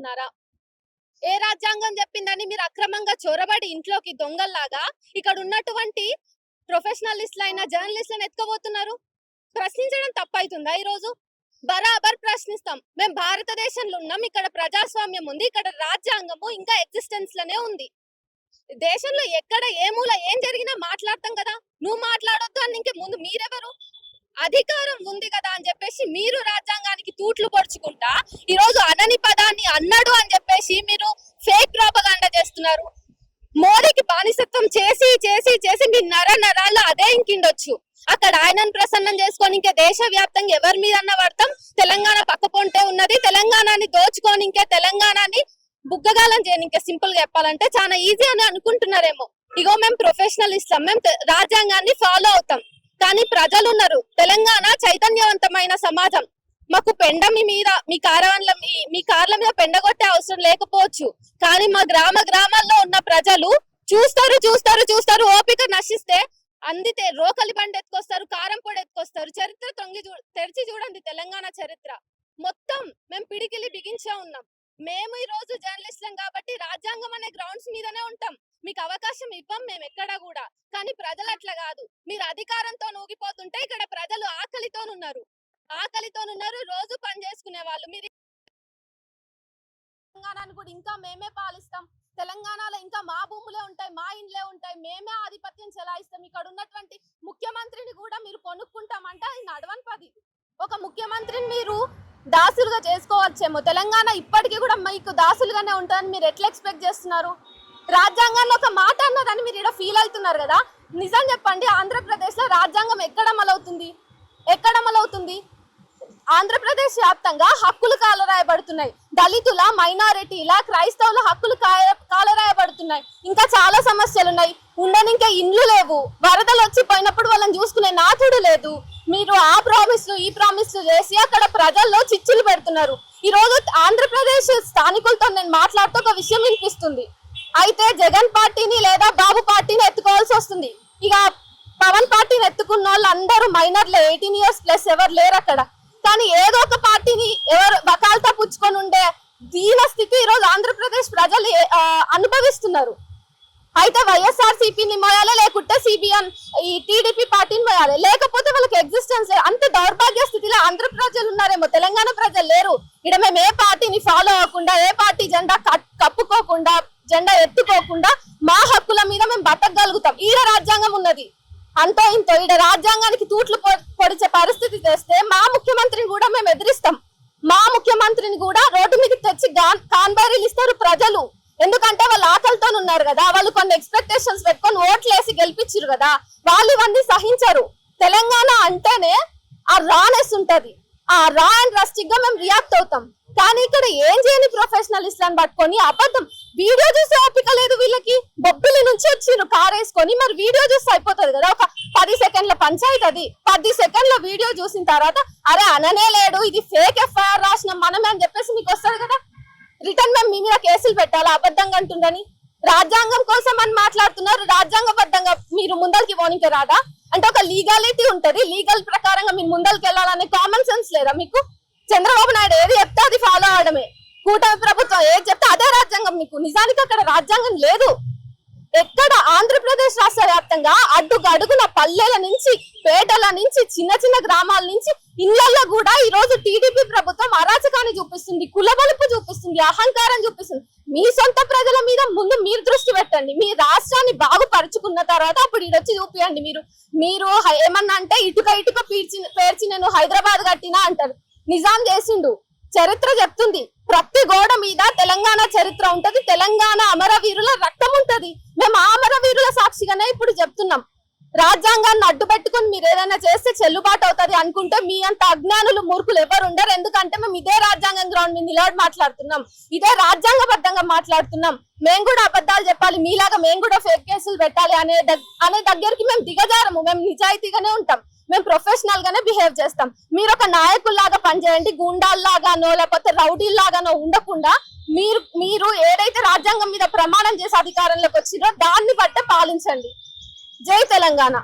అనుకుంటున్నారా? ఏ రాజ్యాంగం చెప్పిందని మీరు అక్రమంగా చొరబడి ఇంట్లోకి దొంగల్లాగా ఇక్కడ ఉన్నటువంటి ప్రొఫెషనలిస్టులైన జర్నలిస్టులను ఎత్తుకోబోతున్నారు? ప్రశ్నించడం తప్పైతుందా? ఈరోజు బరాబర్ ప్రశ్నిస్తాం. మేము భారతదేశంలో ఉన్నాం, ఇక్కడ ప్రజాస్వామ్యం ఉంది, ఇక్కడ రాజ్యాంగము ఇంకా ఎగ్జిస్టెన్స్ లోనే ఉంది. దేశంలో ఎక్కడ ఏ మూల ఏం జరిగినా మాట్లాడతాం కదా. నువ్వు మాట్లాడొద్దు అని ఇంకే ముందు మీరెవరు? అధికారం ఉంది కదా అని చెప్పేసి మీరు రాజ్యాంగానికి తూట్లు పొడుచుకుంటా ఈ రోజు అనని పదాన్ని అన్నాడు అని చెప్పేసి మీరు ఫేక్ ప్రాపగాండా చేస్తున్నారు. మోడీకి బానిసత్వం చేసి చేసి చేసి మీ నరాల్లో అదే ఇంకిండొచ్చు. అక్కడ ఆయనను ప్రసన్నం చేసుకొని ఇంకా దేశ వ్యాప్తంగా ఎవరి మీద అన్న పడతాం. తెలంగాణ పక్కపోంటే ఉన్నది, తెలంగాణని దోచుకొని ఇంకా తెలంగాణని బుగ్గగాలం చేయని. ఇంకా సింపుల్ గా చెప్పాలంటే చాలా ఈజీ అని అనుకుంటున్నారేమో. ఇగో మేము ప్రొఫెషనలిస్టులం, మేము రాజ్యాంగాన్ని ఫాలో అవుతాం, కానీ ప్రజలు ఉన్నారు. తెలంగాణ చైతన్యవంతమైన సమాజం. మాకు పెండ మీ కార్ల మీద పెండగొట్టే అవసరం లేకపోవచ్చు, కానీ మా గ్రామాల్లో ఉన్న ప్రజలు చూస్తారు. ఓపిక నశిస్తే అందితే రోకలి బండి ఎత్తుకొస్తారు, కారం పొడి ఎత్తుకొస్తారు. చరిత్ర తెరిచి చూడండి. తెలంగాణ చరిత్ర మొత్తం మేము పిడికిలి బిగించే ఉన్నాం. మేము ఈ రోజు జర్నలిస్టులం కాబట్టి రాజ్యాంగం అనే గ్రౌండ్స్ మీదనే ఉంటాం. మీకు అవకాశం ఇవ్వం మేము ఎక్కడా కూడా. కానీ ప్రజలు అట్లా కాదు. మీరు అధికారంతో ఊగిపోతుంటే ఇక్కడ ప్రజలు ఆకలితోనున్నారు. రోజు పని చేసుకునే వాళ్ళు. మీరు తెలంగాణను కూడా ఇంకా మేమే పాలిస్తాం. తెలంగాణలో ఇంకా మా భూములే ఉంటాయి, మా ఇండ్లే ఉంటాయి, మేమే ఆధిపత్యం చెలాయిస్తాం. ఇక్కడ ఉన్నటువంటి ముఖ్యమంత్రిని కూడా మీరు కొనుక్కుంటామంటే అది నడవని పది. ఒక ముఖ్యమంత్రిని మీరు దాసులుగా చేసుకోవచ్చేమో, తెలంగాణ ఇప్పటికీ కూడా మీకు దాసులుగానే ఉంటుందని మీరు ఎట్లా ఎక్స్పెక్ట్ చేస్తున్నారు? రాజ్యాంగంలో ఒక మాట అన్నదని మీరు ఇక్కడ ఫీల్ అవుతున్నారు కదా. నిజం చెప్పండి, ఆంధ్రప్రదేశ్ లో రాజ్యాంగం ఎక్కడ అమలవుతుంది? ఆంధ్రప్రదేశ్ వ్యాప్తంగా హక్కులు కాలరాయబడుతున్నాయి. దళితుల, మైనారిటీల, క్రైస్తవుల హక్కులు కాలరాయబడుతున్నాయి. ఇంకా చాలా సమస్యలు ఉన్నాయి. ఉండనికే ఇండ్లు లేవు. వరదలు వచ్చి పోయినప్పుడు వాళ్ళని చూసుకునే నాథుడు లేదు. మీరు ఆ ప్రామిస్లు ఈ ప్రామిస్లు చేసి అక్కడ ప్రజల్లో చిచ్చులు పెడుతున్నారు. ఈ రోజు ఆంధ్రప్రదేశ్ స్థానికులతో నేను మాట్లాడుతూ ఒక విషయం వినిపిస్తుంది. అయితే జగన్ పార్టీని లేదా బాబు పార్టీని ఎత్తుకోవాల్సి వస్తుంది. ఇక పవన్ పార్టీని ఎత్తుకున్న వాళ్ళు అందరూ మైనర్లే, 18 years ప్లస్ ఎవరు లేరు అక్కడ. కానీ ఏదో ఒక పార్టీని ఎవరు వకాల్తా పుచ్చుకొని ఉండే దీన స్థితి ఈరోజు ఆంధ్రప్రదేశ్ ప్రజలు అనుభవిస్తున్నారు. అయితే వైఎస్ఆర్సీపీని మోయాలి, లేకుంటే సిబిఎన్ ఈ టీడీపీ పార్టీని మోయాలి, లేకపోతే వాళ్ళకి ఎగ్జిస్టెన్స్ అంత దౌర్భాగ్య స్థితిలో ఆంధ్ర ప్రజలు ఉన్నారేమో, తెలంగాణ ప్రజలు లేరు. ఇక్కడ మేము ఏ పార్టీని ఫాలో అవ్వకుండా, ఏ పార్టీ జెండా కప్పుకోకుండా, జెండా ఎత్తుకోకుండా మా హక్కుల మీద మేము బతకగలుగుతాం. ఈడ రాజ్యాంగం ఉన్నది. అంతో ఇంతో ఈడ రాజ్యాంగానికి తూట్లు పొడిచే పరిస్థితి తెస్తే మా ముఖ్యమంత్రిని కూడా మేము ఎదిరిస్తాం. మా ముఖ్యమంత్రిని కూడా రోడ్డు మీద తెచ్చి కాన్వారీలు ఇస్తారు ప్రజలు. ఎందుకంటే వాళ్ళు ఆకలితో ఉన్నారు కదా. వాళ్ళు కొన్ని ఎక్స్పెక్టేషన్స్ పెట్టుకొని ఓట్లు వేసి గెలిపించారు కదా. వాళ్ళు ఇవన్నీ సహించరు. తెలంగాణ అంటేనే ఆ రానెస్ ఉంటది. ఆ రా అండ్ రస్టిక్ గా మేము రియాక్ట్ అవుతాం. కానీ ఇక్కడ ఏం చేయని ప్రొఫెషనలిస్టులను పట్టుకొని అబద్ధం వీడియో చూసే ఓపిక లేదు వీళ్ళకి. బొబ్బిలి నుంచి వచ్చిర్రు కార్ వేసుకొని, మరి వీడియో చూస్తే అయిపోతుంది కదా. ఒక 10 సెకండ్ల పంచాయతీ అది. 10 సెకండ్ల వీడియో చూసిన తర్వాత అరే అననే లేడు, ఇది ఫేక్ ఎఫ్ఐఆర్ రాసిన మనమే అని చెప్పేసి మీకు వస్తుంది కదా. రిటర్న్ మేము మీ మీద కేసులు పెట్టాలా అబద్ధంగా అంటుందని? రాజ్యాంగం కోసం అని మాట్లాడుతున్నారు. రాజ్యాంగబద్ధంగా మీరు ముందరికి పోనీకి రాదా? అంటే ఒక లీగాలిటీ ఉంటది, లీగల్ ప్రకారంగా మీరు ముందరికి వెళ్ళాలనే కామన్ సెన్స్ లేదా మీకు? చంద్రబాబు నాయుడు ఏది చెప్తే అది ఫాలో అవడమే. కూటమి ప్రభుత్వం ఏది చెప్తే అదే రాజ్యాంగం. మీకు నిజానికి అక్కడ రాజ్యాంగం లేదు. ఎక్కడ ఆంధ్రప్రదేశ్ రాష్ట్ర వ్యాప్తంగా అడుగున పల్లెల నుంచి, పేటల నుంచి, చిన్న చిన్న గ్రామాల నుంచి ఇళ్లలో కూడా ఈ రోజు టీడీపీ ప్రభుత్వం అరాచకాన్ని చూపిస్తుంది, కులబలుపు చూపిస్తుంది, అహంకారం చూపిస్తుంది. మీ సొంత ప్రజల మీద ముందు మీరు దృష్టి పెట్టండి. మీ రాష్ట్రాన్ని బాగుపరుచుకున్న తర్వాత అప్పుడు ఈడొచ్చి చూపియండి. మీరు ఏమన్నా అంటే ఇటుక పేర్చి నేను హైదరాబాద్ కట్టినా అంటారు. నిజాం చేసిండు. చరిత్ర చెప్తుంది. ప్రతి గోడ మీద తెలంగాణ చరిత్ర ఉంటది, తెలంగాణ అమరవీరుల రక్తం ఉంటది. మేము ఆ అమరవీరుల సాక్షిగానే ఇప్పుడు చెప్తున్నాం. రాజ్యాంగాన్ని అడ్డు పెట్టుకుని మీరు ఏదైనా చేస్తే చెల్లుబాటు అవుతుంది అనుకుంటే మీ అంత అజ్ఞానులు, మూర్ఖులు ఎవరు ఉండరు. ఎందుకంటే మేము ఇదే రాజ్యాంగం గ్రౌండ్ మీద నిలబడి మాట్లాడుతున్నాం, ఇదే రాజ్యాంగబద్ధంగా మాట్లాడుతున్నాం. మేము కూడా అబద్ధాలు చెప్పాలి, మీలాగా మేము కూడా ఫేక్ కేసులు పెట్టాలి అనే దగ్గరికి మేము దిగజారము. మేము నిజాయితీగానే ఉంటాం, మేము ప్రొఫెషనల్ గానే బిహేవ్ చేస్తాం. మీరు ఒక నాయకుల్లాగా పనిచేయండి, గూండాల్లాగానో లేకపోతే రౌడీల్లాగానో ఉండకుండా మీరు ఏదైతే రాజ్యాంగం మీద ప్రమాణం చేసి అధికారంలోకి వచ్చిందో దాన్ని బట్టే పాలించండి. జై తెలంగాణ.